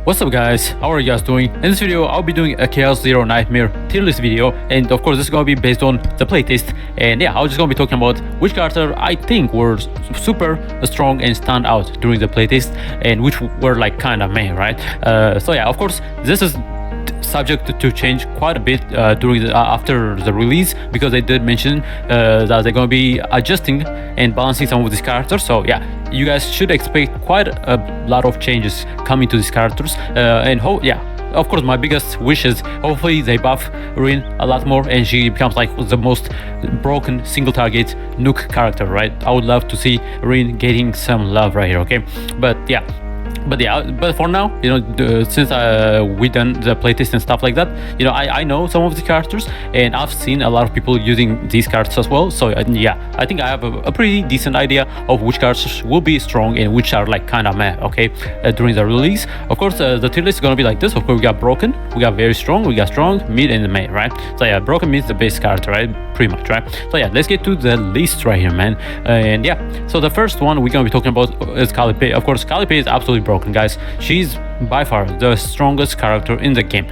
What's up guys, how are you guys doing? In this video I'll be doing a Chaos Zero Nightmare tier list video, and of course this is gonna be based on the playtest. And yeah, I was just gonna be talking about which character I think were super strong and stand out during the playtest, and which were like kinda meh, right? So yeah, of course this is subject to change quite a bit during after the release, because they did mention that they're going to be adjusting and balancing some of these characters. So yeah, you guys should expect quite a lot of changes coming to these characters, and of course my biggest wish is hopefully they buff Rin a lot more and she becomes like the most broken single target nuke character, right? I would love to see Rin getting some love right here, okay? But for now, since we done the playtest and stuff like that, I know some of the characters, and I've seen a lot of people using these characters as well. So yeah, I think I have a pretty decent idea of which characters will be strong and which are like kind of meh, okay, during the release. Of course, the tier list is gonna be like this. Of course, we got broken, we got very strong, we got strong, mid, and the meh, right? So yeah, broken means the base character, right? Pretty much, right? So yeah, let's get to the list right here, man. And yeah, so the first one we're gonna be talking about is Calipe. Of course, Calipe is absolutely broken, guys. She's by far the strongest character in the game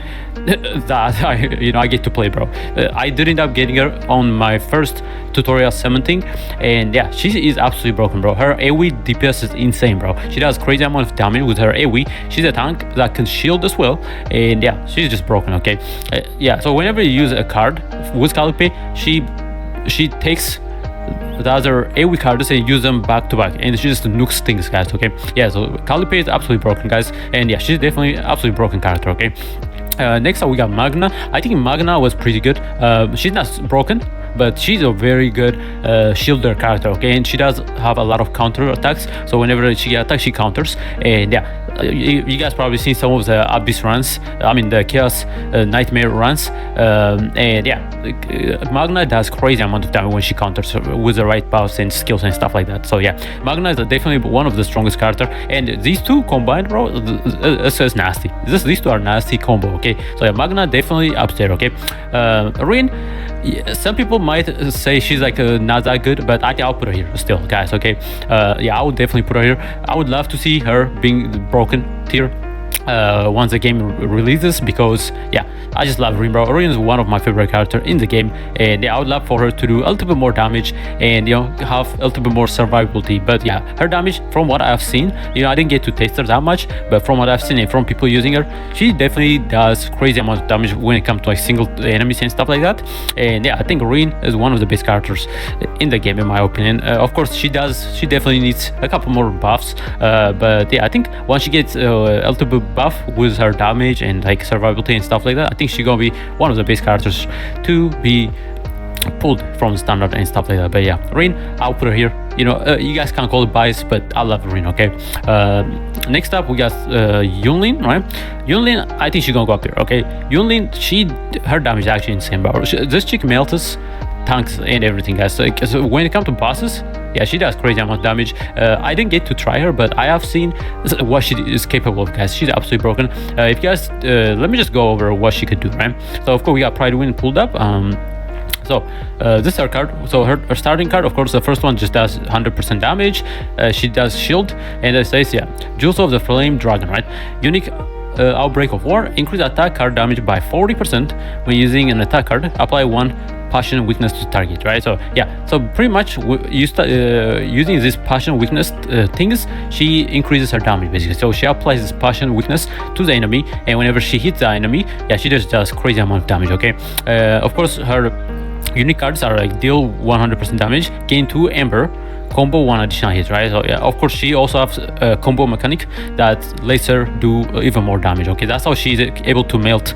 that I get to play, bro. I did end up getting her on my first tutorial cementing, and yeah, she is absolutely broken, bro. Her AoE DPS is insane, bro. She does crazy amount of damage with her AoE. She's a tank that can shield as well, and yeah, she's just broken, okay? Yeah, so whenever you use a card with Calipe, she takes the other AoE cards and use them back to back, and she just nukes things, guys, okay? Yeah, so Calipe is absolutely broken, guys, and yeah, she's definitely absolutely broken character, okay? Next up we got Magna. I think Magna was pretty good. She's not broken, but she's a very good shielder character, okay? And she does have a lot of counter attacks, so whenever she attacks, she counters. And yeah, you guys probably seen some of the Abyss runs, I mean the Chaos Nightmare runs, and yeah, Magna does crazy amount of damage when she counters with the right buffs and skills and stuff like that. So yeah, Magna is definitely one of the strongest character, and these two combined, bro, this is nasty. These two are nasty combo, okay? So yeah, Magna definitely up there, okay? Rin, some people might say she's like not that good, but I think I'll put her here still, guys, okay? Yeah, I would definitely put her here. I would love to see her being the broken tier once the game releases, because yeah, I just love Rin, bro. Rin is one of my favorite characters in the game, and yeah, I would love for her to do a little bit more damage and have a little bit more survivability. But yeah, her damage, from what I've seen, I didn't get to taste her that much, but from what I've seen and from people using her, she definitely does crazy amount of damage when it comes to like single enemies and stuff like that. And yeah, I think Rin is one of the best characters in the game, in my opinion. Of course, she definitely needs a couple more buffs, but yeah, I think once she gets a little bit buff with her damage and like survivability and stuff like that, I think she's gonna be one of the best characters to be pulled from standard and stuff like that. But yeah, Rin, I'll put her here. You guys can't call it bias, but I love Rin, okay? Next up we got Yunlin, right? Yunlin, I think she's gonna go up here, okay? Yunlin, her damage is actually insane, bro. This chick melts tanks and everything, guys. So when it comes to bosses, yeah, she does crazy amount of damage. I didn't get to try her, but I have seen what she is capable of, guys. She's absolutely broken. If you guys, let me just go over what she could do, right? So of course we got Pride Wind pulled up. So this is her card. So her starting card, of course, the first one just does 100% damage. She does shield, and it says, yeah, Jewels of the Flame Dragon, right? Unique Outbreak of War. Increase attack card damage by 40% when using an attack card. Apply one passion weakness to target, right? So yeah, so pretty much using this passion weakness things, she increases her damage basically. So she applies this passion weakness to the enemy, and whenever she hits the enemy, yeah, she just does crazy amount of damage, okay? Of course, her unique cards are like deal 100% damage, gain 2 Ember, combo 1 additional hit, right? So yeah, of course she also has a combo mechanic that lets her do even more damage, okay? That's how she's able to melt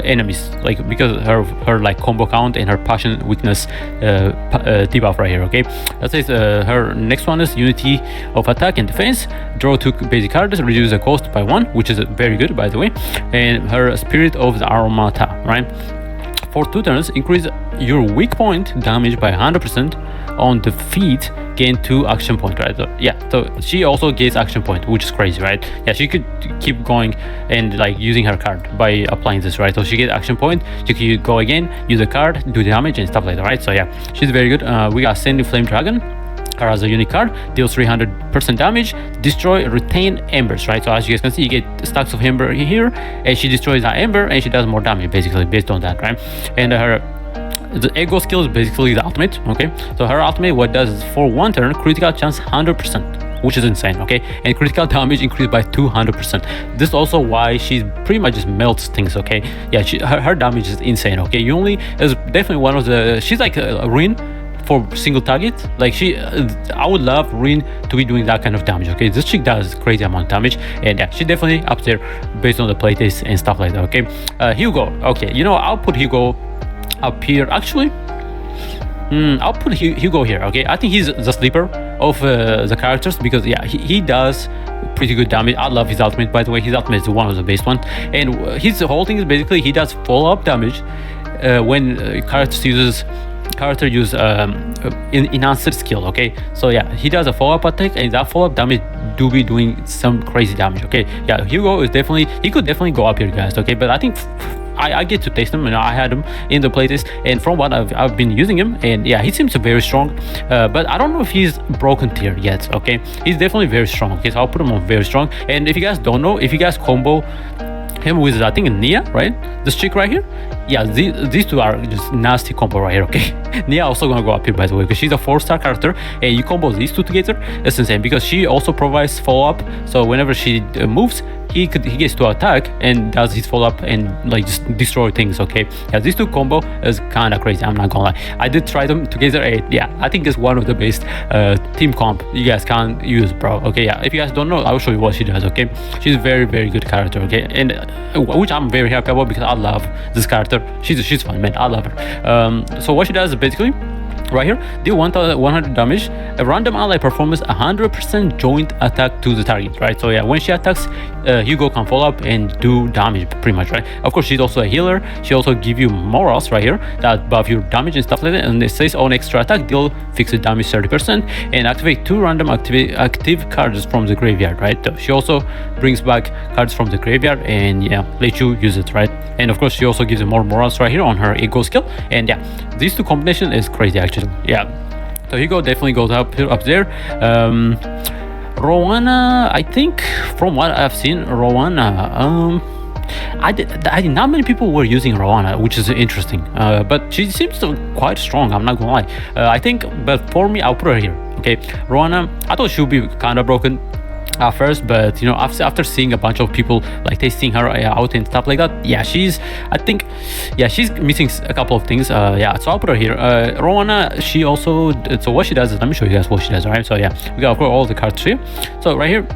enemies, like because her like combo count and her passion weakness debuff right here, okay? That says her next one is Unity of Attack and Defense. Draw 2 basic cards, reduce the cost by 1, which is very good, by the way. And her Spirit of the Armata, right? For 2 turns, increase your weak point damage by 100% on defeat, gain 2 action point, right? So yeah, so she also gains action point, which is crazy, right? Yeah, she could keep going and like using her card by applying this, right? So she gets action point, she could go again, use the card, do damage and stuff like that, right? So yeah, she's very good. We got Ascending Flame Dragon. her as a unique card, deals 300% damage, destroy, retain embers, right? So as you guys can see, you get stacks of ember here, and she destroys that ember, and she does more damage, basically, based on that, right? And the ego skill is basically the ultimate, okay? So her ultimate, what does is for one turn, critical chance 100%, which is insane, okay? And critical damage increased by 200%. This is also why she pretty much just melts things, okay? Yeah, her damage is insane, okay? You only is definitely one of the, she's like a Rin for single target. Like I would love Rin to be doing that kind of damage, okay? This chick does crazy amount of damage, and yeah, she's definitely up there based on the playtest and stuff like that, okay? Hugo, okay, you know, I'll put Hugo up here. Actually, I'll put Hugo here, okay? I think he's the sleeper of the characters because yeah, he does pretty good damage. I love his ultimate, by the way. His ultimate is one of the best ones, and his whole thing is basically he does follow-up damage when character use enhanced skill, okay? So yeah, he does a follow-up attack, and that follow-up damage do be doing some crazy damage, okay? Yeah, Hugo is definitely, he could definitely go up here, guys, okay? But I think I get to taste him, and I had him in the playtest, and from what I've been using him, and yeah, he seems very strong, but I don't know if he's broken tier yet, okay? He's definitely very strong, okay? So I'll put him on very strong. And if you guys don't know, if you guys combo him with, I think, Nia, right? This chick right here, yeah, these two are just nasty combo right here, okay? Nia also gonna go up here, by the way, because she's a 4-star character, and you combo these two together, it's insane, because she also provides follow-up. So whenever she moves, he gets to attack and does his follow-up and like just destroy things, okay? Yeah, these two combo is kind of crazy, I'm not gonna lie. I did try them together, and yeah, I think it's one of the best team comp you guys can use, bro, okay? Yeah, if you guys don't know, I'll show you what she does, okay? She's a very, very good character, okay? And which I'm very happy about because I love this character. She's fun, man. I love her. So what she does is basically right here, deal 100 damage. A random ally performs 100% joint attack to the target, right? So yeah, when she attacks, Hugo can follow up and do damage pretty much, right? Of course, she's also a healer. She also give you morals right here that buff your damage and stuff like that. And it says on extra attack, deal fixed damage 30% and activate 2 random active cards from the graveyard, right? So she also brings back cards from the graveyard and yeah, let you use it, right? And of course, she also gives you more morals right here on her ego skill. And yeah, these two combination is crazy actually. Yeah, so Hugo definitely goes up there. Rowana, I think from what I've seen, Rowana, not many people were using Rowana, which is interesting, but she seems to quite strong, I'm not gonna lie. I think, but for me, I'll put her here, okay? Rowana, I thought she would be kind of broken at first, but you know, after seeing a bunch of people like tasting her out and stuff like that, yeah, I think she's missing a couple of things. Yeah, so I'll put her here. Rowana, she also, so what she does is, let me show you guys what she does, right? So yeah, we got all the cards here. So right here,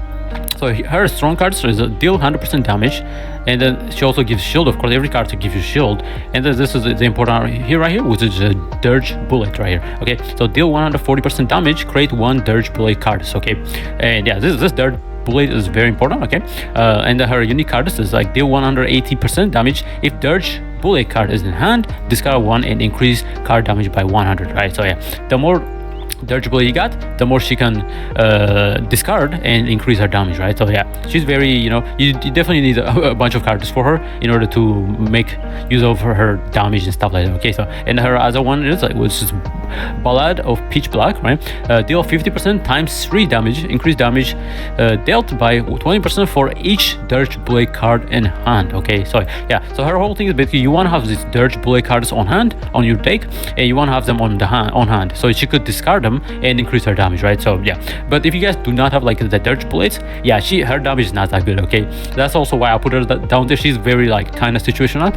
so her strong cards is deal 100% damage, and then she also gives shield. Of course, every card to give you shield, and then this is the important here right here, which is a Dirge Bullet right here. Okay, so deal 140% damage, create 1 Dirge Bullet cards. Okay, and yeah, this Dirge Bullet is very important. Okay, and her unique cards is like deal 180% damage if Dirge Bullet card is in hand, discard 1 and increase card damage by 100. Right, so yeah, the more Dirge Bullet you got, the more she can discard and increase her damage, right? So yeah, she's very, you know, you definitely need a bunch of cards for her in order to make use of her damage and stuff like that. Okay, so and her other one is like, which is Ballad of Pitch Black, right? Deal 50% times 3 damage, increase damage dealt by 20% for each Dirge Bullet card in hand. Okay, so yeah, so her whole thing is basically you want to have these Dirge Bullet cards on hand on your deck, and you want to have them on hand, so she could discard them and increase her damage, right? So yeah, but if you guys do not have like the Dirge Bullets, yeah, her damage is not that good. Okay, that's also why I put her down there. She's very like kind of situational.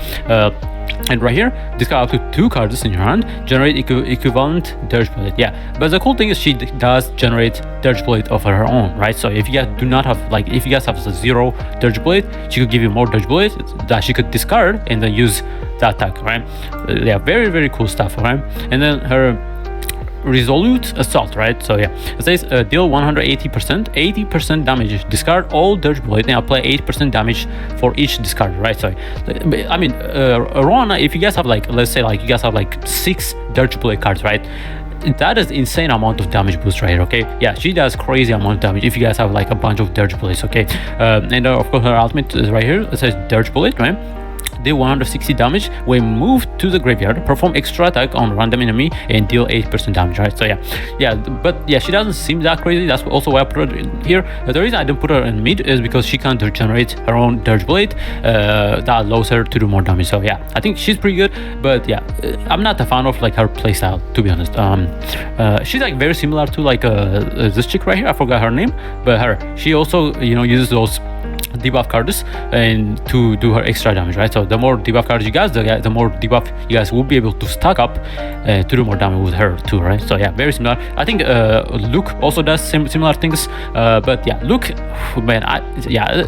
And right here, discard up to 2 cards in your hand, generate equivalent Dirge Bullet. Yeah, but the cool thing is she does generate Dirge Bullet of her own, right? So if you guys do not have, like, if you guys have 0 Dirge Bullet, she could give you more Dirge Bullet that she could discard and then use the attack, right? Yeah, very, very cool stuff, right? And then her Resolute Assault, right? So yeah, it says deal 80% damage, discard all Dirge Bullet and apply 8% damage for each discard, right? So I mean, Rowana, if you guys have like, let's say like you guys have like 6 Dirge Bullet cards, right? That is insane amount of damage boost right here. Okay, yeah, she does crazy amount of damage if you guys have like a bunch of Dirge Bullets. Okay, and of course her ultimate is right here. It says Dirge Bullet, right? deal 160 damage when moved to the graveyard, perform extra attack on random enemy, and deal 8% damage, right? So but she doesn't seem that crazy. That's also why I put her in here. The reason I didn't put her in mid is because she can't regenerate her own Dirge Blade. That allows her to do more damage. So I think she's pretty good, but I'm not a fan of like her playstyle, to be honest. She's like very similar to like this chick right here. I forgot her name, but she also uses those debuff cards and to do her extra damage, right? So the more debuff cards you guys, the more debuff you guys will be able to stack up to do more damage with her too, right? So very similar. I think Luke also does similar things, but Luke, man,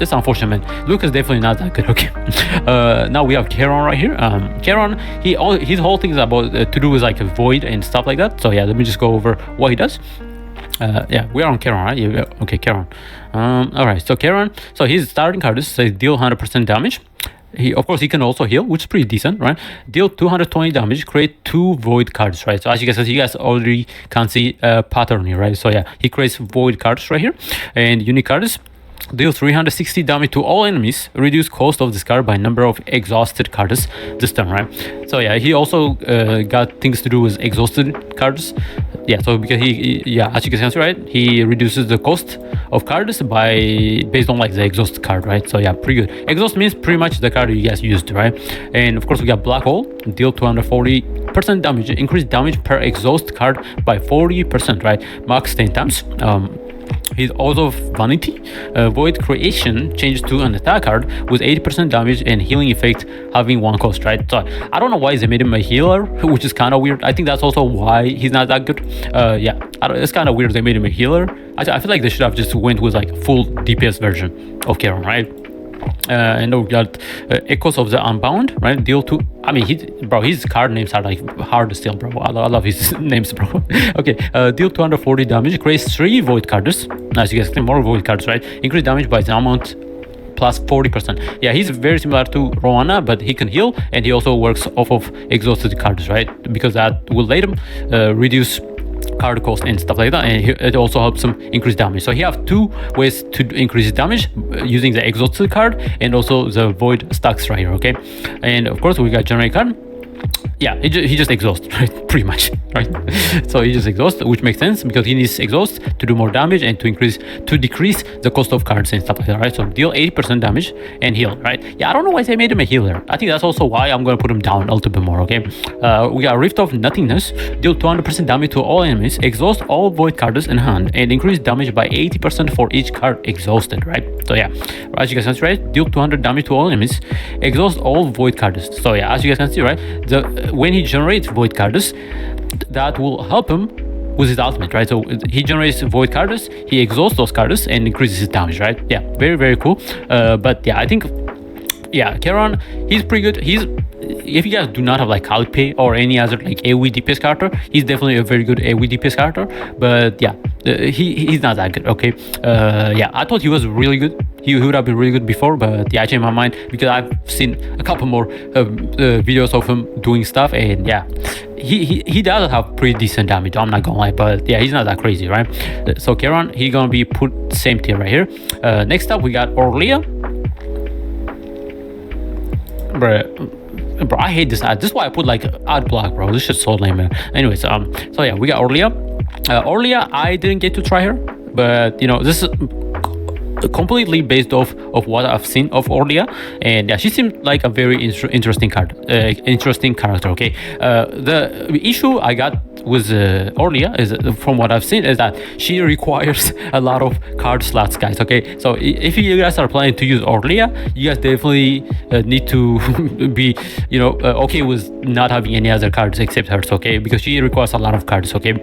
it's unfortunate, man. Luke is definitely not that good. Okay, now we have Charon right here. Charon, his whole thing is about to do with like a void and stuff like that. So let me just go over what he does. We are on Charon, right? Okay, Charon. Alright, so Charon, so his starting card says deal 100% damage. Of course, he can also heal, which is pretty decent, right? Deal 220 damage, create 2 void cards, right? So as you guys already can see a pattern here, right? So he creates void cards right here, and unique cards. Deal 360 damage to all enemies, reduce cost of this card by number of exhausted cards this turn, right? So he also got things to do with exhausted cards. So because he as you can see, right, he reduces the cost of cards based on like the exhaust card, right? So pretty good. Exhaust means pretty much the card you guys used, right? And of course we got Black Hole, deal 240% damage, increase damage per exhaust card by 40%, right? Max 10 times. He's also Vanity. Void Creation changes to an attack card with 80% damage and healing effect having 1 cost, right? So I don't know why they made him a healer, which is kind of weird. I think that's also why he's not that good. It's kind of weird they made him a healer. I feel like they should have just went with like full DPS version of Charon, right? And we got Echoes of the Unbound, right? Deal 2. I mean, his card names are like hard to steal, bro. I love his names, bro. Okay, deal 240 damage, creates 3 void cards. As you guys see, more void cards, right? Increase damage by the amount plus 40%. He's very similar to Rowana, but he can heal, and he also works off of exhausted cards, right? Because that will let him reduce card cost and stuff like that, and it also helps him increase damage. So he have 2 ways to increase his damage, using the exhausted card and also the void stacks right here. Okay, and of course we got generate card. He just exhausts, right? Pretty much, right? So he just exhausts, which makes sense because he needs exhaust to do more damage and to decrease the cost of cards and stuff like that, right? So deal 80% damage and heal, right? I don't know why they made him a healer. I think that's also why I'm gonna put him down a little bit more. Okay, we got Rift of Nothingness, deal 200% damage to all enemies, exhaust all void cards in hand, and increase damage by 80% for each card exhausted, right? So as you guys can see, right, deal 200 damage to all enemies, exhaust all void cards. So as you guys can see, right, when he generates void cards, that will help him with his ultimate, right? So he generates void cards, he exhausts those cards and increases his damage, right? Very, very cool. But I think Charon, he's pretty good. If you guys do not have like Calpe or any other like AoE DPS character, he's definitely a very good AoE DPS character. But he's not that good. Okay, I thought he was really good. He would have been really good before, but I changed my mind because I've seen a couple more videos of him doing stuff, and he does have pretty decent damage. I'm not gonna lie, but he's not that crazy, right? So Charon, he's gonna be put same tier right here. Next up, we got Orlia. Bro, I hate this ad. This is why I put like ad block, bro. This shit's so lame, man. Anyways, we got Orlia. Orlia, I didn't get to try her, but this is completely based off of what I've seen of Orlia, and she seemed like a very interesting character. Okay, the issue I got with Orlia is, from what I've seen, is that she requires a lot of card slots, guys. Okay, so if you guys are planning to use Orlia, you guys definitely need to be okay with not having any other cards except hers, okay, because she requires a lot of cards. Okay,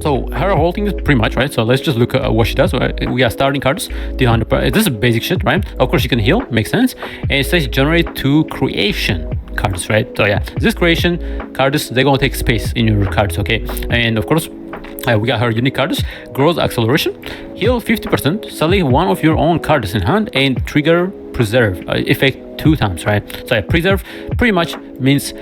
so her whole thing is pretty much, right? So let's just look at what she does. Right? We got starting cards, this is basic shit, right? Of course she can heal, makes sense, and it says generate 2 creation cards, right? So this creation cards, they're gonna take space in your cards, okay? And of course we got her unique cards, growth acceleration, heal 50%, select one of your own cards in hand, and trigger preserve effect 2 times, right? So yeah, preserve pretty much means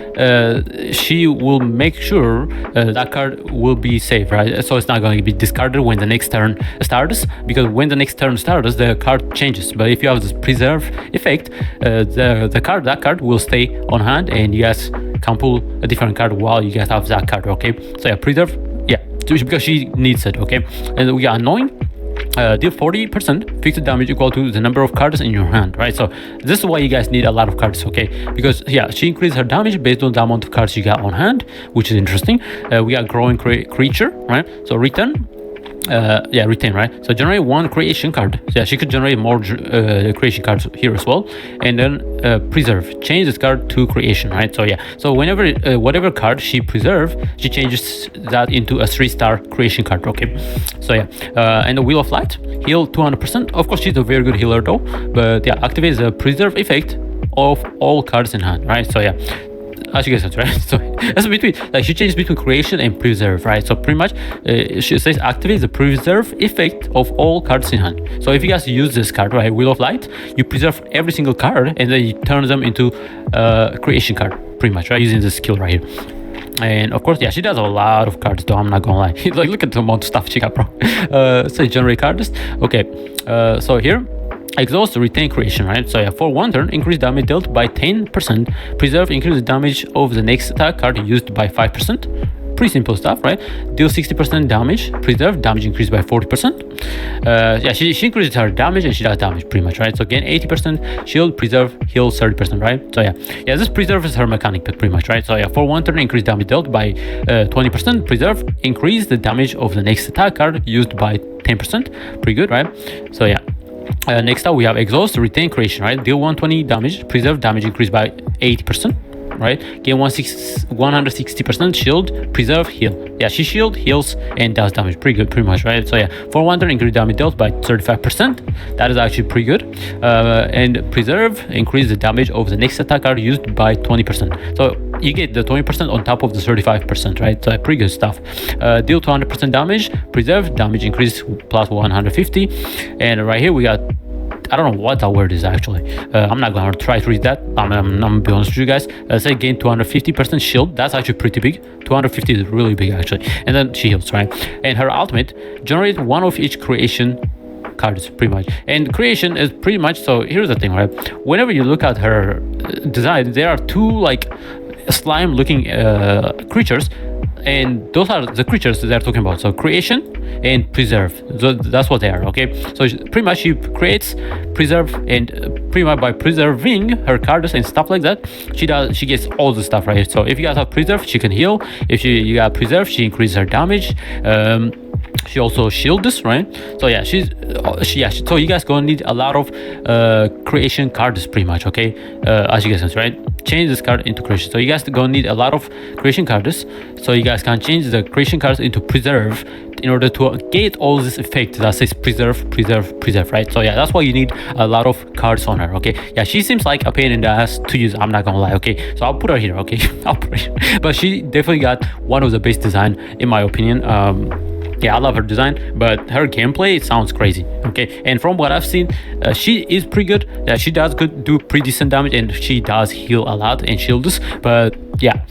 she will make sure that card will be safe, right? So it's not going to be discarded when the next turn starts, because when the next turn starts, the card changes. But if you have this preserve effect, that card will stay on hand, and you guys can pull a different card while you guys have that card, okay? So yeah, preserve, yeah, because she needs it, okay? And we got annoying. Deal 40% fixed damage equal to the number of cards in your hand, right? So this is why you guys need a lot of cards, okay? Because yeah, she increased her damage based on the amount of cards you got on hand, which is interesting. We got growing creature, right? So return. Retain, right? So generate 1 creation card. So yeah, she could generate more creation cards here as well. And then preserve, change this card to creation, right? So yeah, so whenever whatever card she preserve, she changes that into a 3-star creation card, okay? So yeah, and the Wheel of Light, heal 200%. Of course, she's a very good healer though, but yeah, activates the preserve effect of all cards in hand, right? So yeah, as you guys said, right? So that's between, like, she changes between creation and preserve, right? So pretty much she says activate the preserve effect of all cards in hand. So if you guys use this card, right, Wheel of Light, you preserve every single card and then you turn them into creation card, pretty much, right, using this skill right here. And of course, yeah, she does a lot of cards though, I'm not gonna lie. Like, look at the amount of stuff she got, bro. So generate cards, okay. So here, exhaust, retain creation, right? So yeah, for 1 turn, increase damage dealt by 10%. Preserve, increase the damage of the next attack card used by 5%. Pretty simple stuff, right? Deal 60% damage. Preserve, damage increased by 40%. Yeah, she increases her damage and she does damage pretty much, right? So gain 80%, shield, preserve, heal 30%, right? So yeah, this preserve is her mechanic pretty much, right? So yeah, for 1 turn, increase damage dealt by 20%. Preserve, increase the damage of the next attack card used by 10%. Pretty good, right? So yeah. Next up, we have exhaust, retain creation, right? Deal 120 damage, preserve, damage increased by 80%, right? Gain 160% shield, preserve, heal. Yeah, she shield, heals, and does damage. Pretty good, pretty much, right? So yeah, for 1 turn, increase damage dealt by 35%. That is actually pretty good. And preserve, increase the damage of the next attack card used by 20%. So you get the 20% on top of the 35%, right? So pretty good stuff. Deal 200% damage, preserve, damage increase plus 150. And right here we got, I don't know what that word is actually. I'm not gonna try to read that. I'm gonna be honest with you guys. Say gain 250% shield. That's actually pretty big. 250 is really big actually. And then she heals, right? And her ultimate, generate 1 of each creation cards pretty much. And creation is pretty much, so here's the thing, right? Whenever you look at her design, there are 2 like slime looking creatures, and those are the creatures they're talking about. So creation and preserve, so that's what they are, okay? So pretty much she creates, preserve, and pretty much by preserving her cards and stuff like that, she gets all the stuff, right? So if you guys have preserve, she can heal. If you got preserve, she increases her damage. She also shield this, right? So yeah, so you guys gonna need a lot of creation cards pretty much, okay? As you guys know, right? Change this card into creation. So you guys gonna need a lot of creation cards, so you guys can change the creation cards into preserve in order to get all this effect that says preserve, preserve, preserve, right? So yeah, that's why you need a lot of cards on her, okay? Yeah, she seems like a pain in the ass to use, I'm not gonna lie, okay? So I'll put her here, okay? I'll put her here. But she definitely got one of the best design in my opinion. Yeah, I love her design, but her gameplay sounds crazy, okay? And from what I've seen, she is pretty good. Yeah, she does do pretty decent damage, and she does heal a lot and shield us, but yeah,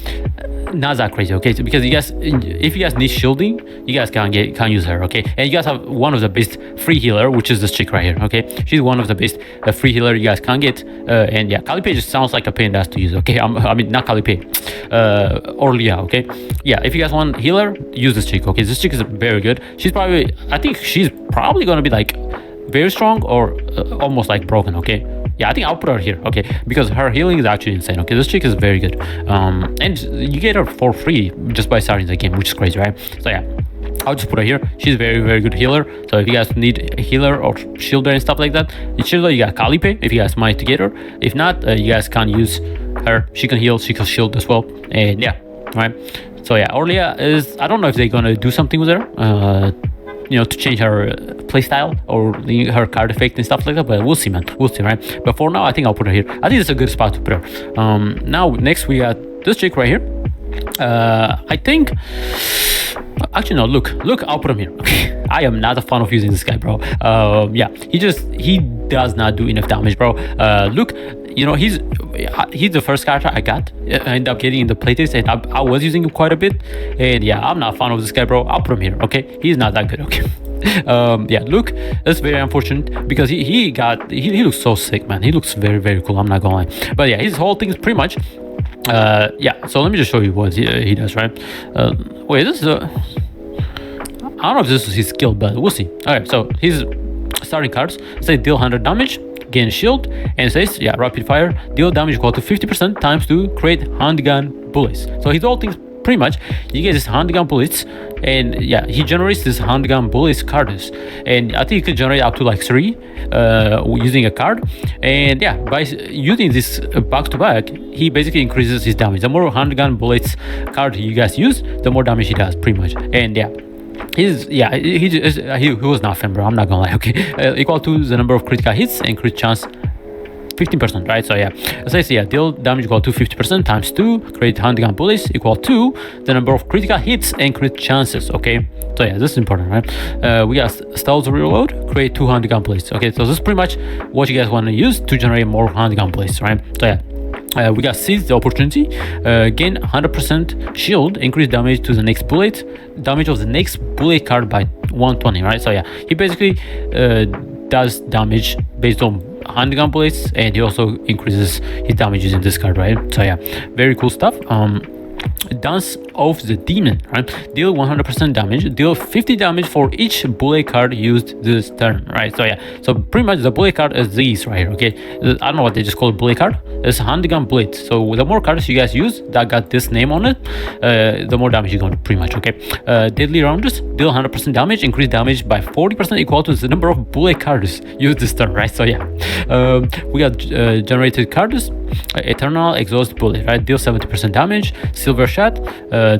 not that crazy, okay? So because you guys, if you guys need shielding, you guys can use her, okay? And you guys have one of the best free healer, which is this chick right here, okay? She's one of the best free healer you guys can get. And yeah, Calipe just sounds like a pain in the ass to use, okay? I mean, not Calipe, Orlia, okay? Yeah, if you guys want healer, use this chick, okay? This chick is very good. I think she's probably gonna be like very strong or almost like broken, okay? Yeah, I think I'll put her here, okay? Because her healing is actually insane, okay? This chick is very good. And you get her for free just by starting the game, which is crazy, right? So yeah, I'll just put her here. She's very, very good healer. So if you guys need a healer or shielder and stuff like that, in shielder you got Calipe if you guys manage to get her. If not, you guys can use her. She can heal, she can shield as well. And yeah, right? So yeah, Orlia is, I don't know if they're gonna do something with her, you know, to change her playstyle or her card effect and stuff like that, but we'll see, man. We'll see, right? But for now, I think I'll put her here. I think it's a good spot to put her. Now, next we got this chick right here. I think, actually no, look, I'll put him here. I am not a fan of using this guy, bro. Yeah, he does not do enough damage, bro. Look, you know, he's the first character I got, end up getting in the playtest, and I was using him quite a bit. And yeah, I'm not a fan of this guy, bro. I'll put him here, okay? He's not that good, okay? Yeah, Luke, that's very unfortunate because he looks so sick, man. He looks very, very cool, I'm not gonna lie. But yeah, his whole thing is pretty much yeah, so let me just show you what he does, right? Wait, this is I don't know if this is his skill, but we'll see. All right, so his starting cards say deal 100 damage, gain shield, and it says, yeah, rapid fire, deal damage equal to 50% times 2, create handgun bullets. So his whole thing is pretty much, you get this handgun bullets, and yeah, he generates this handgun bullets cards, and I think you can generate up to like 3 using a card. And yeah, by using this back to back, he basically increases his damage. The more handgun bullets card you guys use, the more damage he does, pretty much. And yeah, he was not fan, bro. I'm not gonna lie. Okay, equal to the number of critical hits and crit chance 15%, right? So yeah, it says, yeah, deal damage equal to 50% times 2, create handgun bullets equal to the number of critical hits and crit chances. Okay, so yeah, this is important, right? We got stealth reload, create 2 handgun bullets. Okay, so this is pretty much what you guys want to use to generate more handgun bullets, right? So yeah. We got seize the opportunity, gain 100% shield, increase damage to the next bullet, damage of the next bullet card by 120, right? So yeah, he basically does damage based on handgun bullets, and he also increases his damage using this card, right? So yeah, very cool stuff. Dance of the Demon, right? Deal 100% damage, deal 50 damage for each bullet card used this turn, right? So yeah, so pretty much the bullet card is these right here, okay? I don't know what they just call it, bullet card. It's handgun bullet. So the more cards you guys use that got this name on it, the more damage you're going to pretty much, okay? Deadly Rounders, deal 100% damage, increase damage by 40% equal to the number of bullet cards used this turn, right? So yeah, we got generated cards, Eternal Exhaust Bullet, right? Deal 70% damage, Silver Shot,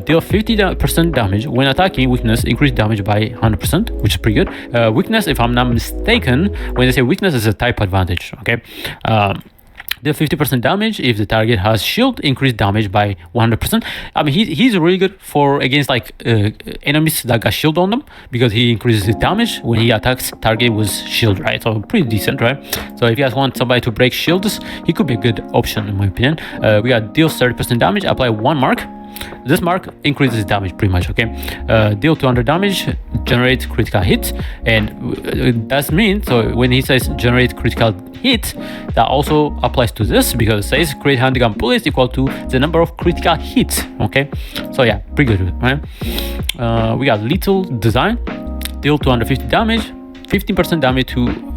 deal 50% damage when attacking weakness, increase damage by 100%, which is pretty good. Weakness, if I'm not mistaken, when they say weakness, is a type advantage, okay? Deal 50% damage if the target has shield, increase damage by 100%. I mean, he's really good for against like enemies that got shield on them, because he increases his damage when he attacks target with shield, right? So pretty decent, right? So if you guys want somebody to break shields, he could be a good option in my opinion. We got deal 30% damage, apply 1 mark. This mark increases damage pretty much, okay? Deal 200 damage, generate critical hit, and that means, so when he says generate critical hit, that also applies to this, because it says create handgun bullets equal to the number of critical hits, okay? So yeah, pretty good, right? We got Lethal Design, deal 250 damage, 15% damage to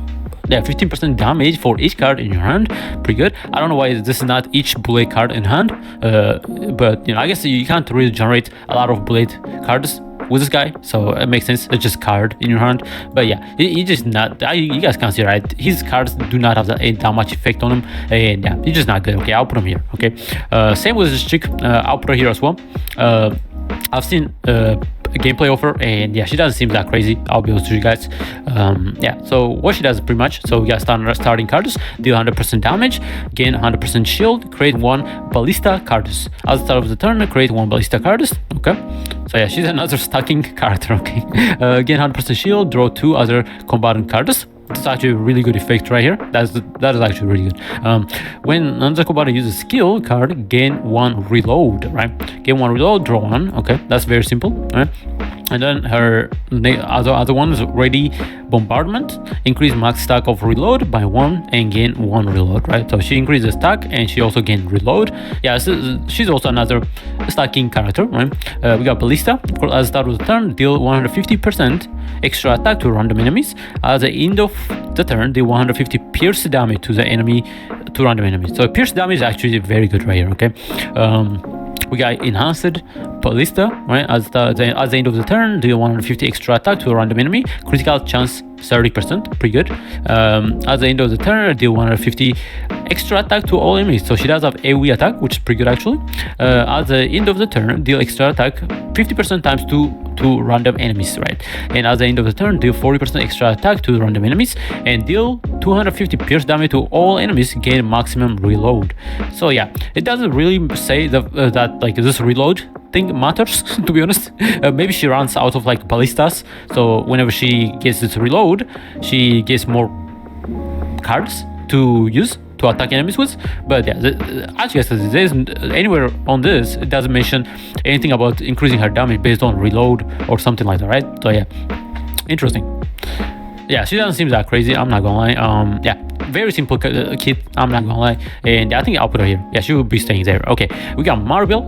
15% damage for each card in your hand. Pretty good. I don't know why this is not each bullet card in hand, but you know, I guess you can't really generate a lot of bullet cards with this guy, so it makes sense. It's just card in your hand. But yeah, he just not. You guys can see, right? His cards do not have that much effect on him, and yeah, he's just not good. Okay, I'll put him here. Okay, same with this chick. I'll put her here as well. I've seen gameplay of her, and yeah, she doesn't seem that crazy, I'll be honest with you guys. Yeah, so what she does pretty much, so we got starting cards, deal 100% damage, gain 100% shield, create 1 ballista cards. At the start of the turn, create 1 ballista cards. Okay, so yeah, she's another stacking character. Okay, gain 100% shield, draw 2 other combatant cards. It's actually a really good effect right here. That is actually really good. When another combatant uses skill card, gain 1 reload, right? Gain 1 reload, draw 1. Okay, that's very simple, right? And then her other one is ready bombardment, increase max stack of reload by 1 and gain 1 reload, right? So she increases stack and she also gained reload. Yeah, so she's also another stacking character, right? We got Ballista. At the start of the turn, deal 150% extra attack to random enemies. At the end of the turn, deal 150 pierce damage to the enemy, to random enemies. So pierce damage is actually very good right here, okay? We got enhanced ballista, right? At the end of the turn, deal 150 extra attack to a random enemy, critical chance 30%, pretty good. At the end of the turn, deal 150 extra attack to all enemies. So she does have AoE attack, which is pretty good actually. At the end of the turn, deal extra attack 50% times 2 to random enemies, right? And at the end of the turn, deal 40% extra attack to random enemies and deal 250 pierce damage to all enemies, gain maximum reload. So yeah, it doesn't really say that like this reload thing matters, to be honest. Maybe she runs out of like ballistas, so whenever she gets this reload, she gets more cards to use to attack enemies with. But yeah, as you guys said, there's anywhere on this it doesn't mention anything about increasing her damage based on reload or something like that, right? So yeah, interesting. Yeah, she doesn't seem that crazy, I'm not gonna lie. Yeah, very simple kit, I'm not gonna lie. And I think I'll put her here. Yeah, she will be staying there. Okay, we got Maribel.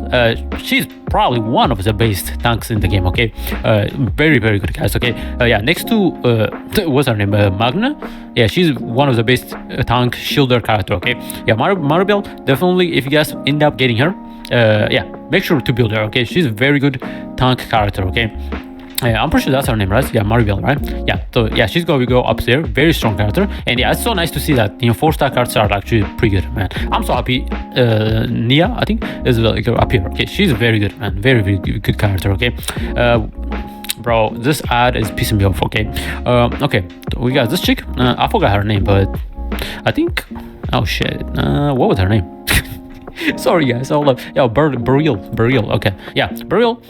She's probably one of the best tanks in the game. Okay, very good, guys. Okay, yeah, next to what's her name, Magna. Yeah, she's one of the best tank shielder character. Okay, yeah, Maribel, definitely, if you guys end up getting her, yeah, make sure to build her. Okay, she's a very good tank character. Okay, I'm pretty sure that's her name, right? Yeah, Maribel, right? Yeah, so yeah, she's going to go up there. Very strong character. And yeah, it's so nice to see that, 4-star cards are actually pretty good, man. I'm so happy. Nia, I think, is like up here. Okay, she's very good, man. Very good character, okay? Bro, this ad is pissing me off, okay? Okay, we got this chick. I forgot her name, but I think... Oh, shit. What was her name? Sorry, guys. Hold up. Yeah, Burial. Okay. Yeah, Burial.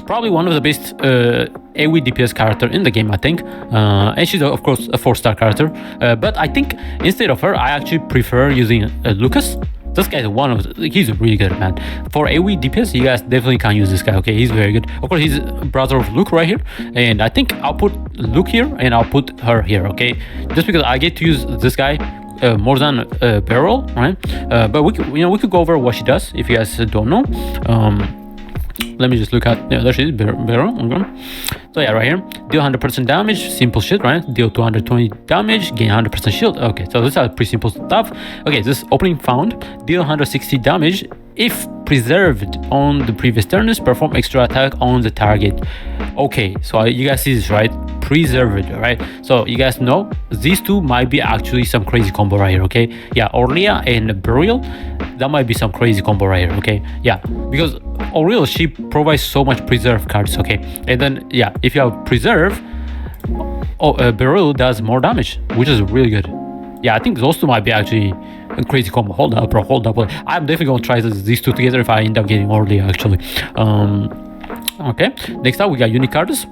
Probably one of the best AoE DPS character in the game, I think. And she's, of course, a 4-star character. But I think instead of her, I actually prefer using Lucas. This guy is he's really good, man. For AoE DPS, you guys definitely can use this guy, okay? He's very good. Of course, he's brother of Luke right here. And I think I'll put Luke here and I'll put her here, okay? Just because I get to use this guy more than Beryl, right? But we could go over what she does if you guys don't know. Let me just look at, yeah, there she is, Beryl. Okay. So yeah, right here, deal 100% damage, simple shit, right? Deal 220 damage, gain 100% shield. Okay, so this is pretty simple stuff. Okay, this opening found, deal 160 damage if preserved on the previous turns, perform extra attack on the target. Okay, so you guys see this, right? Preserved, right? So you guys know these two might be actually some crazy combo right here, okay? Yeah, Orlia and Burial, that might be some crazy combo right here, okay? Yeah, because Orlia, she provides so much preserve cards, okay? And then, yeah, if you have preserve, Burial does more damage, which is really good. Yeah, I think those two might be actually a crazy combo. Hold up, bro, hold up. I'm definitely gonna try these two together if I end up getting Orlia, actually. Okay, next up we got unique cards.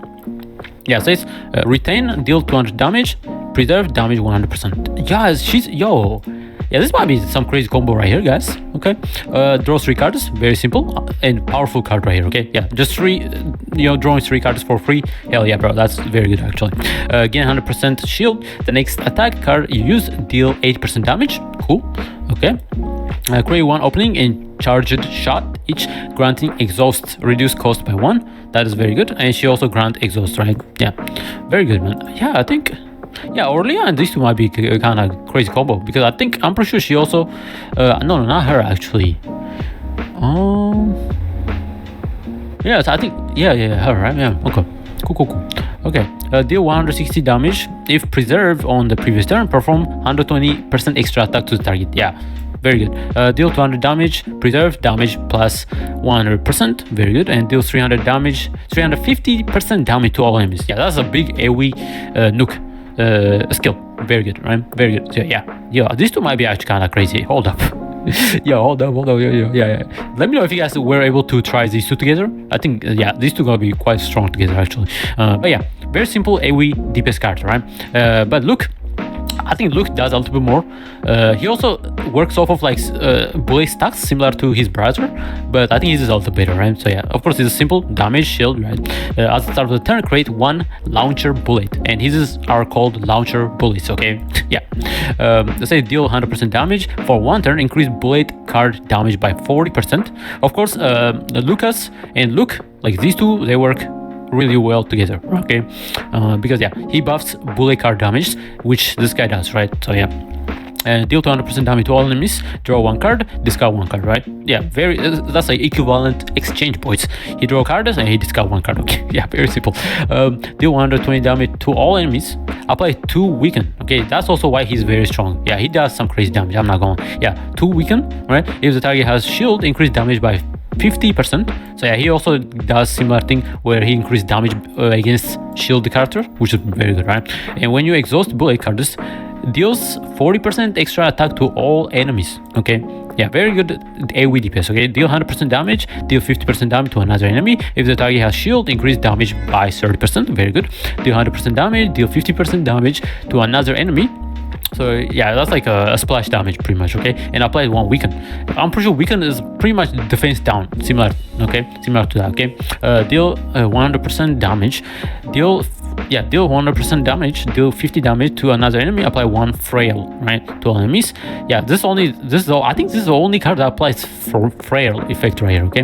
Yeah, it says retain, deal 200 damage, preserve, damage 100%. Guys, yeah, this might be some crazy combo right here, guys. Okay, draw 3 cards, very simple and powerful card right here. Okay, yeah, just 3, drawing 3 cards for free. Hell yeah, bro, that's very good actually. Gain 100% shield. The next attack card you use, deal 8% damage. Cool. Okay. Create 1 opening and charged shot, each granting exhaust, reduce cost by 1. That is very good. And she also grant exhaust, right? Yeah, very good, man. Yeah, I think. Yeah, Orlia and these two might be kind of crazy combo because I'm pretty sure she also no, not her actually. Yeah, so I think yeah, her, right? Yeah, okay, cool. Okay, deal 160 damage if preserved on the previous turn, perform 120% extra attack to the target. Yeah, very good. Deal 200 damage, preserve damage plus 100%, very good. And deal 300 damage, 350% damage to all enemies. Yeah, that's a big AoE nuke skill. Very good, right? Very good. So, yeah, these two might be actually kind of crazy. Hold up. hold up. Yeah. Let me know if you guys were able to try these two together. I think, yeah, these two gonna be quite strong together actually. But yeah, very simple AoE DPS character, right? But look, I think Luke does a little bit more. He also works off of like bullet stacks similar to his brother, but I think he's a little better, right? So yeah, of course it's a simple damage shield, right? At the start of the turn, create 1 launcher bullet, and his are called launcher bullets, okay? Yeah. Let's say deal 100% damage for 1 turn, increase bullet card damage by 40%. Of course, Lucas and Luke, like these two, they work really well together, okay? Because yeah, he buffs bullet card damage, which this guy does, right? So yeah, and deal 200% damage to all enemies, draw 1 card, discard 1 card, right? Yeah, that's like equivalent exchange points. He draw cards and he discard 1 card. Okay, yeah, very simple. Deal 120 damage to all enemies, apply 2 weaken. Okay, that's also why he's very strong. Yeah, he does some crazy damage. I'm not going. Yeah, 2 weaken, right? If the target has shield, increase damage by 50%. So yeah, he also does similar thing where he increased damage against shield character, which is very good, right? And when you exhaust bullet cards, deals 40% extra attack to all enemies. Okay, yeah, very good AoE DPS. Okay, deal 100% damage, deal 50% damage to another enemy. If the target has shield, increase damage by 30%. Very good. Deal 100% damage, deal 50% damage to another enemy. So yeah, that's like a splash damage pretty much, okay? And apply one weaken. I'm pretty sure weaken is pretty much defense down, similar, okay? Similar to that, okay? Deal 100% damage. Deal 100% damage. Deal 50 damage to another enemy. Apply one frail, right? To all enemies. Yeah, I think this is the only card that applies for frail effect right here, okay?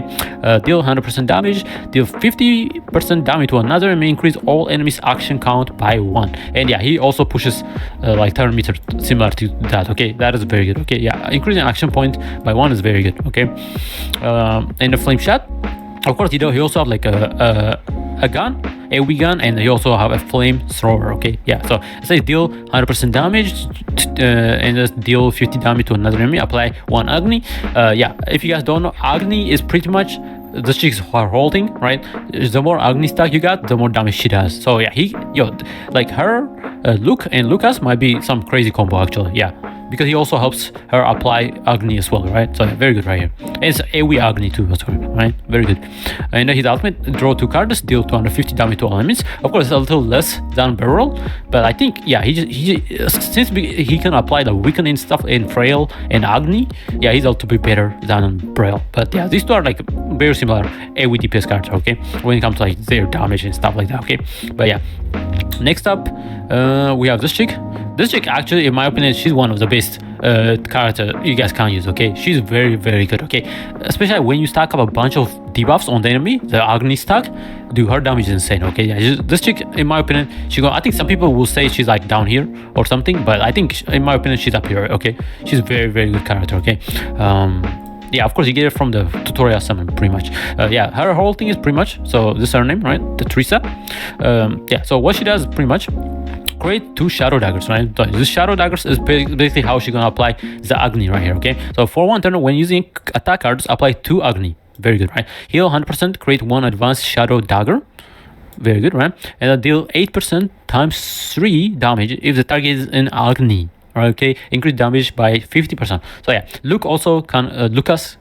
Deal 100% damage. Deal 50% damage to another enemy. Increase all enemies action count by 1. And yeah, he also pushes like turn meter similar to that, okay? That is very good, okay? Yeah, increasing action point by 1 is very good, okay? And the flame shot, of course, he also have like a gun, AoE gun, and he also have a flame thrower, okay? Yeah, so it says deal 100% damage and just deal 50 damage to another enemy. Apply 1 Agni. Yeah, if you guys don't know, Agni is pretty much the chicks are holding, right? The more Agni stack you got, the more damage she does. So yeah, like her, Luke and Lucas might be some crazy combo actually, yeah. Because he also helps her apply Agni as well, right? So very good right here. And it's AoE Agni too, as well, right? Very good. And his ultimate, draw 2 cards, deal 250 damage to all enemies. Of course, it's a little less than Barrel, but I think, yeah, since he can apply the weakening stuff in Frail and Agni, yeah, he's able to be better than Braille. But yeah, these two are like very similar AoE DPS cards, okay? When it comes to like their damage and stuff like that, okay? But yeah, next up, we have this chick. This chick, actually, in my opinion, she's one of the best character you guys can use, okay? She's very, very good, okay? Especially when you stack up a bunch of debuffs on the enemy, the Agni stack, dude, her damage is insane, okay? Yeah, this chick, in my opinion, I think some people will say she's like down here or something, but I think, in my opinion, she's up here, okay? She's very, very good character, okay? Yeah, of course, you get it from the tutorial summon, pretty much. Yeah, her whole thing is pretty much, so this is her name, right? The Teresa. Yeah, so what she does is pretty much create 2 shadow daggers, right? So this shadow daggers is basically how she's gonna apply the Agni right here, okay? So for 1 turn, when using attack cards, apply 2 Agni. Very good, right? Heal 100%, create 1 advanced shadow dagger. Very good, right? And then deal 8% times 3 damage if the target is in Agni. Okay, increase damage by 50%. So yeah, Lucas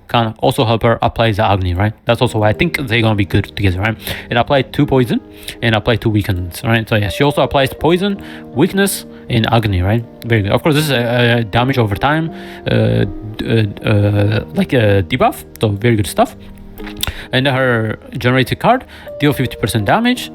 can also help her apply the Agni, right? That's also why I think they're gonna be good together, right? And apply 2 poison and apply 2 weakness, right? So yeah, she also applies poison, weakness, and Agni, right? Very good. Of course, this is damage over time, like a debuff. So very good stuff. And her generated card, deal 50% damage,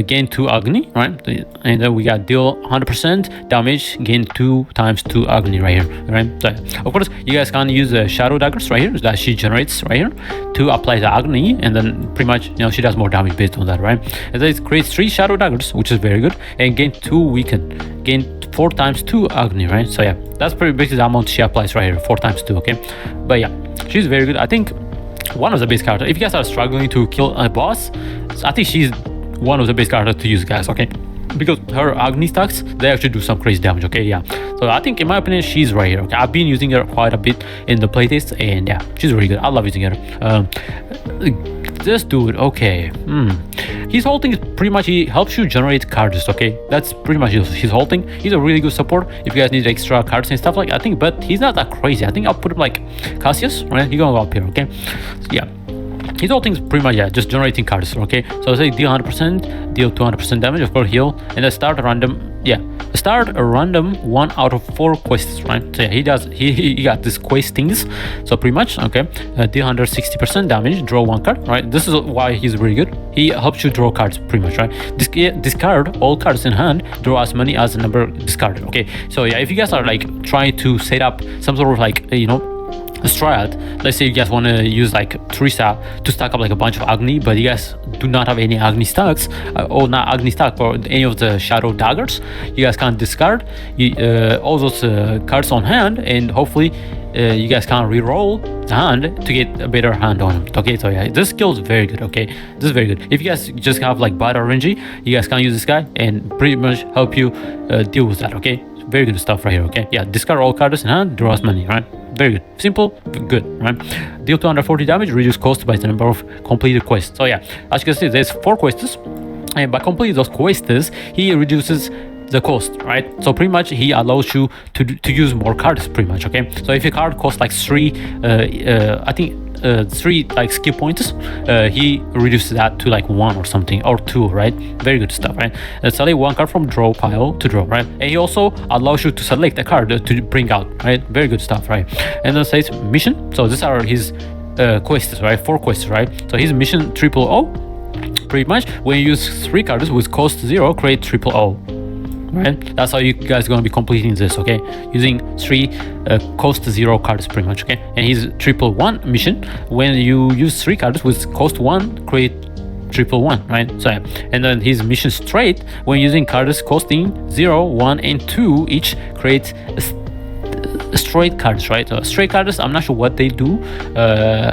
gain 2 Agni, right? And then we got deal 100% damage, gain 2 times 2 Agni right here, right? So of course, you guys can use the shadow daggers right here that she generates right here to apply the Agni, and then pretty much, she does more damage based on that, right? And then it creates 3 shadow daggers, which is very good, and gain 2 weaken, gain 4 times 2 Agni, right? So yeah, that's pretty basically the amount she applies right here, 4 times 2, okay? But yeah, she's very good. I think one of the best characters. If you guys are struggling to kill a boss, I think she's one of the best characters to use, guys, okay? Because her Agni stacks, they actually do some crazy damage, okay? Yeah. So I think, in my opinion, she's right here, okay? I've been using her quite a bit in the playtest, and yeah, she's really good. I love using her. This dude, okay. His whole thing is pretty much he helps you generate cards, okay? That's pretty much his whole thing. He's a really good support if you guys need extra cards and stuff like that, I think, but he's not that crazy. I think I'll put him like Cassius, right? He's gonna go up here, okay? So, yeah. His whole thing is pretty much, yeah, just generating cards, okay? So say deal 100%, deal 200% damage, of course, heal, and then start a random 1 out of 4 quests, right? So yeah, he got these quest things, so pretty much, okay, deal 160% damage, draw 1 card, right? This is why he's really good. He helps you draw cards, pretty much, right? Discard all cards in hand, draw as many as the number discarded, okay? So yeah, if you guys are like trying to set up some sort of like, strat, let's say you guys want to use like Teresa to stack up like a bunch of Agni, but you guys do not have any Agni stacks, or not Agni stack or any of the shadow daggers, you guys can discard all those cards on hand, and hopefully you guys can re-roll the hand to get a better hand on him, okay? So yeah, this skill is very good, okay? This is very good. If you guys just have like bad RNG, you guys can use this guy and pretty much help you deal with that, okay? Very good stuff right here, okay? Yeah, discard all cards in hand, draw as many, right? Very good. Simple, good, right? Deal 240 damage, reduce cost by the number of completed quests. So yeah, as you can see, there's 4 quests, and by completing those quests, he reduces the cost, right? So pretty much he allows you to use more cards pretty much, okay? So if a card costs like three like skill points, he reduces that to like 1 or something, or 2, right? Very good stuff, right? Select one card from draw pile to draw, right? And he also allows you to select a card to bring out, right? Very good stuff, right? And then says mission. So these are his quests, right? 4 quests, right? So his mission 000, pretty much when you use 3 cards with cost 0, create 000. Right, that's how you guys gonna be completing this, okay? Using 3 cost 0 cards pretty much, okay? And his 111 mission, when you use 3 cards with cost 1, create 111, right? So yeah. And then his mission straight, when using cards costing 0, 1, and 2 each, create straight cards, right? So straight cards, I'm not sure what they do.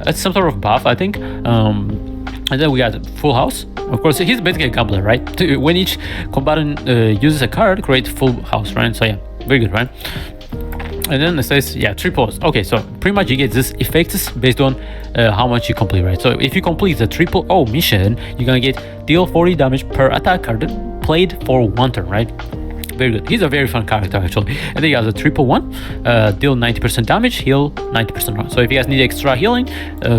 It's some sort of buff, I think. And then we got full house. Of course, he's basically a gambler, right? When each combatant uses a card, create full house, right? So yeah, very good, right? And then it says, yeah, triples. Okay, so pretty much you get this effects based on how much you complete, right? So if you complete the 000 mission, you're gonna get deal 40 damage per attack card played for 1 turn, right? Very good. He's a very fun character actually. And then he has a 111, deal 90% damage, heal 90%. So if you guys need extra healing,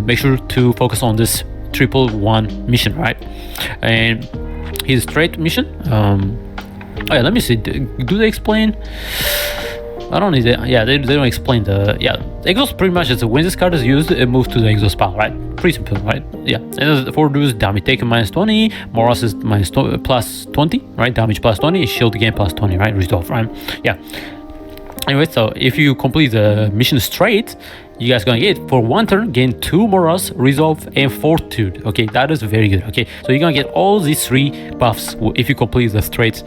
make sure to focus on this 111 mission, right? And his straight mission, oh yeah, let me see, do they explain? I don't need it. Yeah, they don't explain the exhaust. Pretty much is when this card is used, it moves to the exhaust pile, right? Pretty simple, right? Yeah. And for reduced damage taken -20, morals is plus 20, right? Damage plus 20, shield gain plus 20, right? Resolve, right? Yeah. Anyway, so if you complete the mission straight, you guys gonna get for 1 turn gain 2 morals, resolve, and fortitude. Okay, that is very good. Okay, so you're gonna get all these 3 buffs if you complete the straight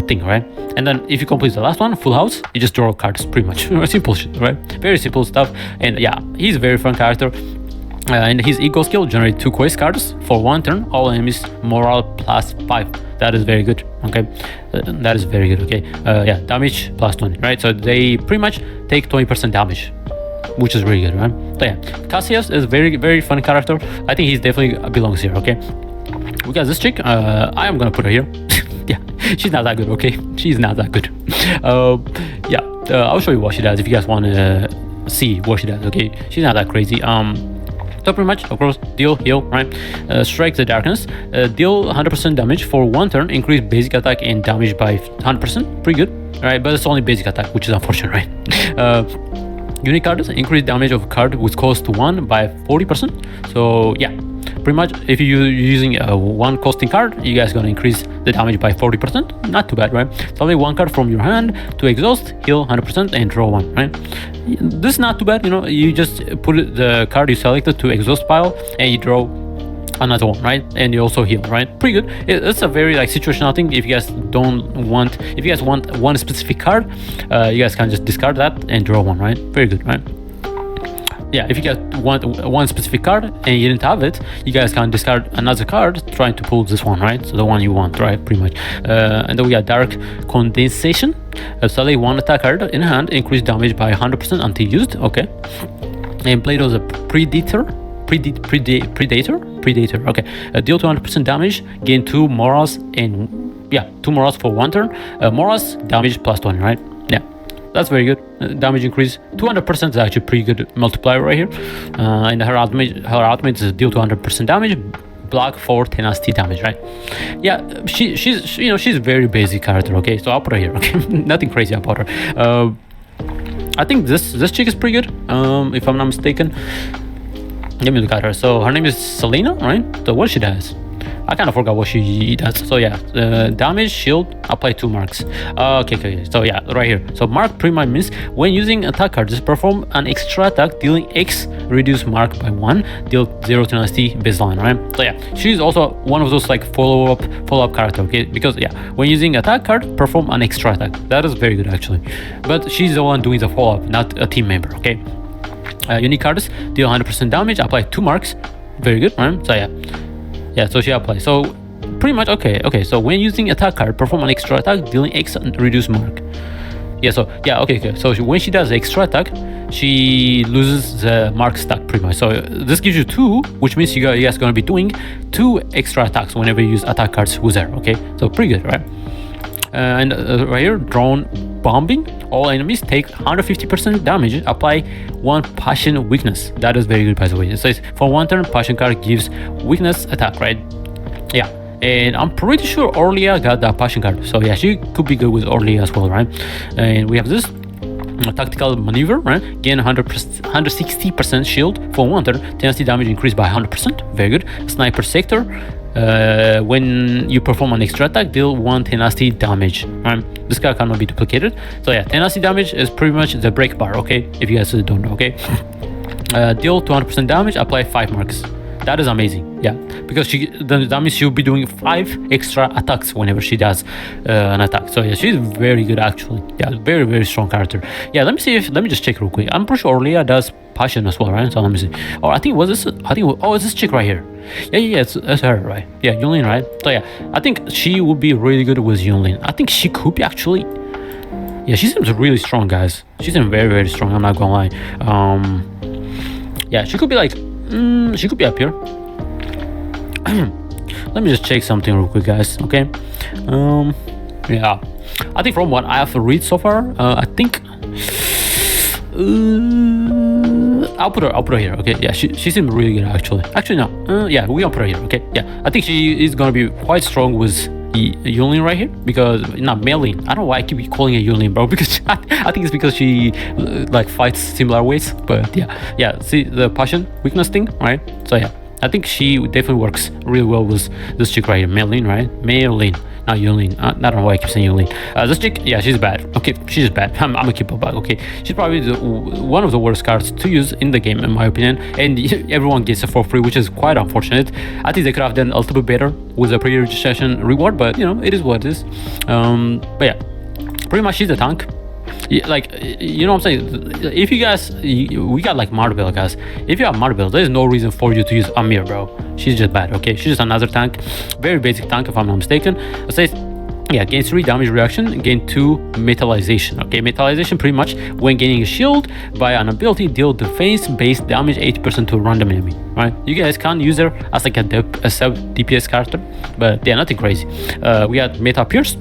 thing, right? And then if you complete the last one, full house, you just draw cards pretty much. Simple shit, right? Very simple stuff. And yeah, he's a very fun character. And his eco skill generate 2 quest cards for 1 turn, all enemies morale plus 5. That is very good. Okay, that is very good. Okay, yeah, damage plus 20, right? So they pretty much take 20% damage, which is really good, right? So yeah, Cassius is very fun character. I think he's definitely belongs here. Okay, we got this chick. I am gonna put her here. Yeah, she's not that good. Okay, she's not that good. Yeah, I'll show you what she does if you guys want to see what she does. Okay, she's not that crazy. So pretty much, of course, deal, heal, right? Strike the darkness, deal 100% damage for 1 turn, increase basic attack and damage by 100%. Pretty good, right? But it's only basic attack, which is unfortunate, right? Unique cards increase damage of card with cost 1 by 40%. So yeah, pretty much if you're using a 1 costing card, you guys gonna increase the damage by 40%. Not too bad, right? Select 1 card from your hand to exhaust, heal 100%, and draw 1, right? This is not too bad, you know. You just put the card you selected to exhaust pile and you draw another one, right? And you also heal, right? Pretty good. It's a very like situational thing. If you guys if you guys want 1 specific card, you guys can just discard that and draw 1, right? Very good, right? Yeah, if you guys want 1 specific card and you didn't have it, you guys can discard another card trying to pull this one, right? So the one you want, right? Pretty much. And then we got Dark Condensation. Select 1 attack card in hand, increase damage by 100% until used. Okay. And Blade of the Predator. Okay. Deal 200% damage, gain 2 morals, and yeah, 2 morals for 1 turn. Morals damage plus 20, right? Yeah. That's very good. Damage increase 200% is actually pretty good multiplier right here. And her ultimate is deal 200% damage, block for tenacity damage, right? Yeah, she's very basic character. Okay, so I'll put her here. Okay, nothing crazy about her. I think this chick is pretty good. If I'm not mistaken. Let me look at her. So her name is Selena, right? So what she does? I kind of forgot what she does. So yeah, damage, shield, apply 2 marks. Okay. So yeah, right here. So mark pretty much means when using attack cards, perform an extra attack dealing X, reduce mark by 1, deal 0 tenacity baseline, right? So yeah, she's also one of those like follow-up character, okay? Because yeah, when using attack card, perform an extra attack. That is very good actually. But she's the one doing the follow-up, not a team member, okay? Unique cards, deal 100% damage, apply 2 marks. Very good, right? So yeah, so she applies. So pretty much okay. So when using attack card, perform an extra attack, dealing X and reduce mark. Yeah, so yeah, okay. So when she does the extra attack, she loses the mark stack pretty much. So this gives you 2, which means you guys gonna be doing 2 extra attacks whenever you use attack cards with her. Okay, so pretty good, right? And right here, drone bombing. All enemies take 150% damage. Apply 1 passion weakness. That is very good, by the way. It says for 1 turn, passion card gives weakness attack, right? Yeah. And I'm pretty sure Orlia got that passion card. So yeah, she could be good with Orlia as well, right? And we have this tactical maneuver, right? Gain 160% shield for 1 turn. Tenacity damage increased by 100%. Very good. Sniper sector. When you perform an extra attack, deal 1 tenacity damage, right? This card cannot be duplicated. So yeah, tenacity damage is pretty much the break bar, okay? If you guys don't know, okay? Deal 200% damage, apply 5 marks. That is amazing, yeah, because that means she'll be doing 5 extra attacks whenever she does an attack. So yeah, she's very good actually. Yeah, very, very strong character. Yeah, let me just check real quick. I'm pretty sure Orlia does passion as well, right? So let me see. Or I think it's this chick right here. Yeah, it's her, right? Yeah, Yunlin, right? So yeah, I think she would be really good with Yunlin. I think she could be actually. Yeah, she seems really strong, guys. She seems very, very strong. I'm not gonna lie. Yeah, she could be like. She could be up here. Let me just check something real quick, guys. Okay. Yeah, I think from what I have to read so far, I think I'll put her here. Okay. Yeah, she seems really good actually. Actually, no. Yeah, we're gonna put her here. Okay. Yeah, I think she is gonna be quite strong with Yunlin right here, because not Melin. I don't know why I keep calling her Yunlin, bro, because I think it's because she like fights similar ways. But yeah, see the passion weakness thing, right? So yeah, I think she definitely works really well with this chick right here, Melin, right? Melin, not Yunlin. I don't know why I keep saying Yunlin. This chick, yeah, she's bad. Okay, she's bad. I'm gonna keep her back. Okay, she's probably one of the worst cards to use in the game, in my opinion. And everyone gets it for free, which is quite unfortunate. I think they could have done a little bit better with the pre-registration reward, but you know, it is what it is. But yeah, pretty much she's a tank. Yeah, like, you know what I'm saying? If you guys, we got like Maribel, guys. If you have Maribel, there's no reason for you to use Amir, bro. She's just bad, okay? She's just another tank. Very basic tank, if I'm not mistaken. It says, yeah, gain 3 damage reaction, gain 2 metallization. Okay, metallization pretty much when gaining a shield by an ability, deal defense-based damage 80% to a random enemy, right? You guys can't use her as like a sub-DPS character, but yeah, nothing crazy. We got Meta Pierce.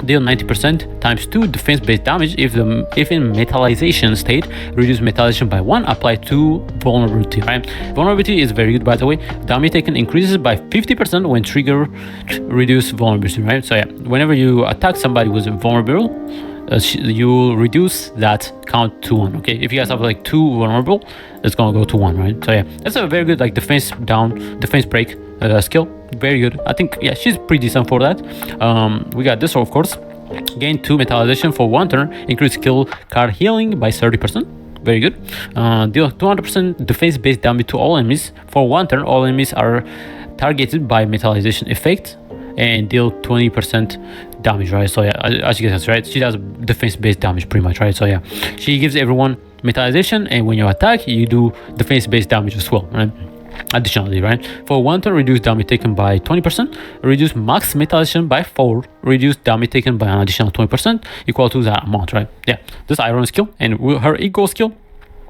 Deal 90% times 2 defense-based damage if in metallization state. Reduce metallization by 1. Apply 2 vulnerability. Right? Vulnerability is very good, by the way. Damage taken increases by 50% when trigger reduce vulnerability. Right? So yeah, whenever you attack somebody with vulnerable, you will reduce that count to 1. Okay, if you guys have like 2 vulnerable, it's gonna go to 1. Right? So yeah, that's a very good like defense break skill. Very good. I think yeah, she's pretty decent for that. We got this, of course. Gain 2 metallization for 1 turn. Increase skill card healing by 30%. Very good. Deal 200% defense based damage to all enemies for 1 turn. All enemies are targeted by metallization effect and deal 20% damage, right? So yeah, as you guys, right, she does defense based damage pretty much, right? So yeah, she gives everyone metallization, and when you attack, you do defense based damage as well, right? Additionally, right, for 1 turn, reduce damage taken by 20%, reduce max metallization by 4, reduce damage taken by an additional 20%, equal to that amount, right? Yeah, this iron skill and her eco skill,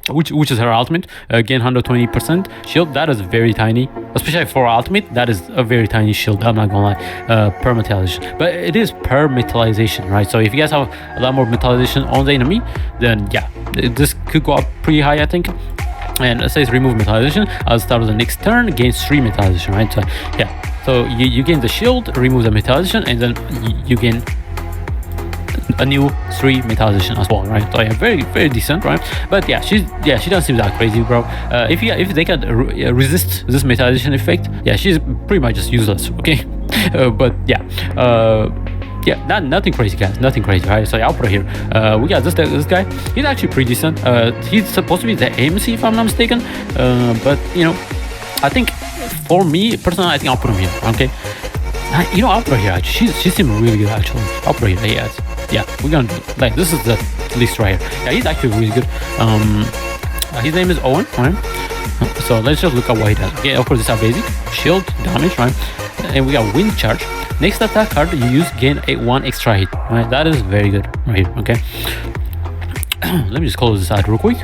which is her ultimate, gain 120% shield. That is very tiny, especially for ultimate. That is a very tiny shield, I'm not gonna lie, per metallization, but it is per metallization, right? So if you guys have a lot more metallization on the enemy, then yeah, this could go up pretty high, I think. And it says remove metallization at the start of the next turn, gains 3 metallization, right? So yeah, so you gain the shield, remove the metallization, and then you gain a new 3 metallization as well, right? So yeah, very, very decent, right? But yeah, she doesn't seem that crazy, bro. If they can resist this metallization effect, yeah, she's pretty much just useless, okay? But yeah, yeah, nothing crazy, guys, nothing crazy, right? So yeah, I'll put it here. We got this guy. He's actually pretty decent. He's supposed to be the MC, if I'm not mistaken, but you know, I think for me personally, I think I'll put him here. Okay, you know, I'll put her here. Actually, she seems really good actually. I'll put her here. Yeah, we're gonna do it. Like, this is the list right here. Yeah, he's actually really good. His name is Owen, right? So let's just look at what he does. Okay, of course, this is basic shield damage, right? And we got wind charge. Next attack card you use, gain 1 extra hit, right? That is very good right here. Okay, let me just close this out real quick.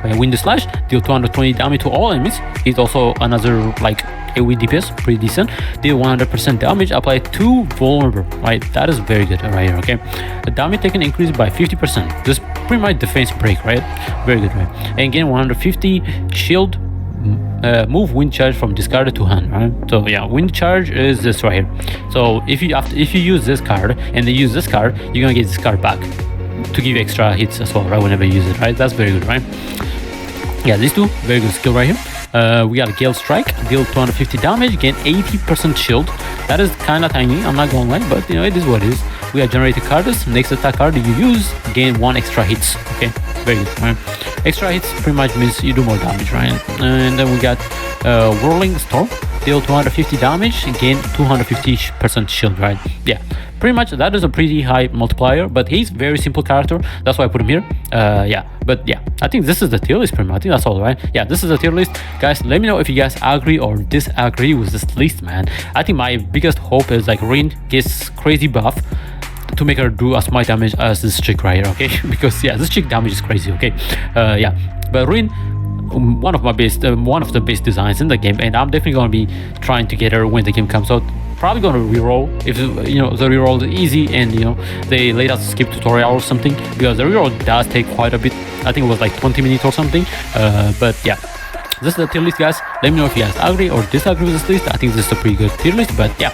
Wind slash, deal 220 damage to all enemies. He's also another like AoE DPS, pretty decent. Deal 100% damage, apply 2 vulnerable, right? That is very good right here, okay? The damage taken increased by 50%. This pretty much defense break, right? Very good, right? And gain 150 shield, move wind charge from discarded to hand, right? So yeah, wind charge is this right here. So if you use this card and then use this card, you're gonna get this card back to give extra hits as well, right? Whenever you use it, right? That's very good, right? Yeah, these two very good skill right here. We got Gale Strike, deal 250 damage, gain 80% shield. That is kind of tiny, I'm not gonna lie, but you know, it is what it is. We got generated cards. Next attack card you use, gain 1 extra hits. Okay, very good, right? Extra hits pretty much means you do more damage, right? And then we got Whirling Storm, deal 250 damage, gain 250% shield, right? Yeah, pretty much that is a pretty high multiplier, but he's very simple character. That's why I put him here. Yeah, but yeah, I think this is the tier list pretty much. I think that's all, right? Yeah, this is the tier list. Guys, let me know if you guys agree or disagree with this list, man. I think my biggest hope is like Rin gets crazy buff to make her do as much damage as this chick right here, okay? Because yeah, this chick damage is crazy, okay? Yeah, but Rin, one of the best designs in the game, and I'm definitely gonna be trying to get her when the game comes out. Probably gonna reroll if you know the reroll is easy and you know they let us skip tutorial or something, because the reroll does take quite a bit. I think it was like 20 minutes or something. But yeah, this is the tier list, guys. Let me know if you guys agree or disagree with this list. I think this is a pretty good tier list, but yeah,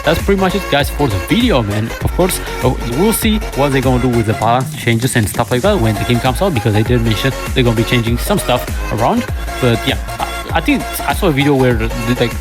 that's pretty much it, guys, for the video, man. Of course, we'll see what they're gonna do with the balance changes and stuff like that when the game comes out, because they did mention they're gonna be changing some stuff around. But yeah, I think I saw a video where like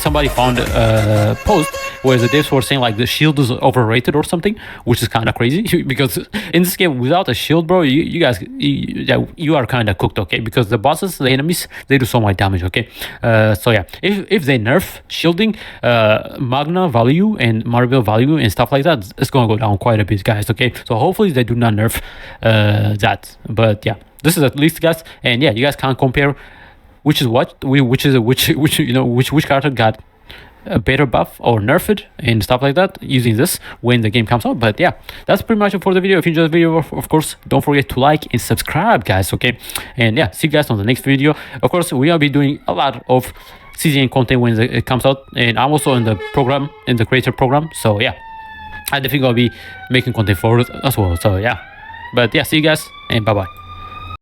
somebody found a post where the devs were saying like the shield is overrated or something, which is kind of crazy because in this game without a shield, bro, you guys you are kind of cooked, okay? Because the bosses, the enemies, they do so much damage, okay? So yeah, if they nerf shielding, Magna value and Marvel value and stuff like that, it's gonna go down quite a bit, guys, okay? So hopefully they do not nerf that. But yeah, this is at least, guys, and yeah, you guys can't compare which character got a better buff or nerfed and stuff like that using this when the game comes out. But yeah, that's pretty much it for the video. If you enjoyed the video, of course, don't forget to like and subscribe, guys, okay? And yeah, see you guys on the next video. Of course, we will be doing a lot of CZN content when it comes out, and I'm also in the program, in the creator program. So yeah, I definitely gonna be making content for it as well. So yeah, but yeah, see you guys and bye bye.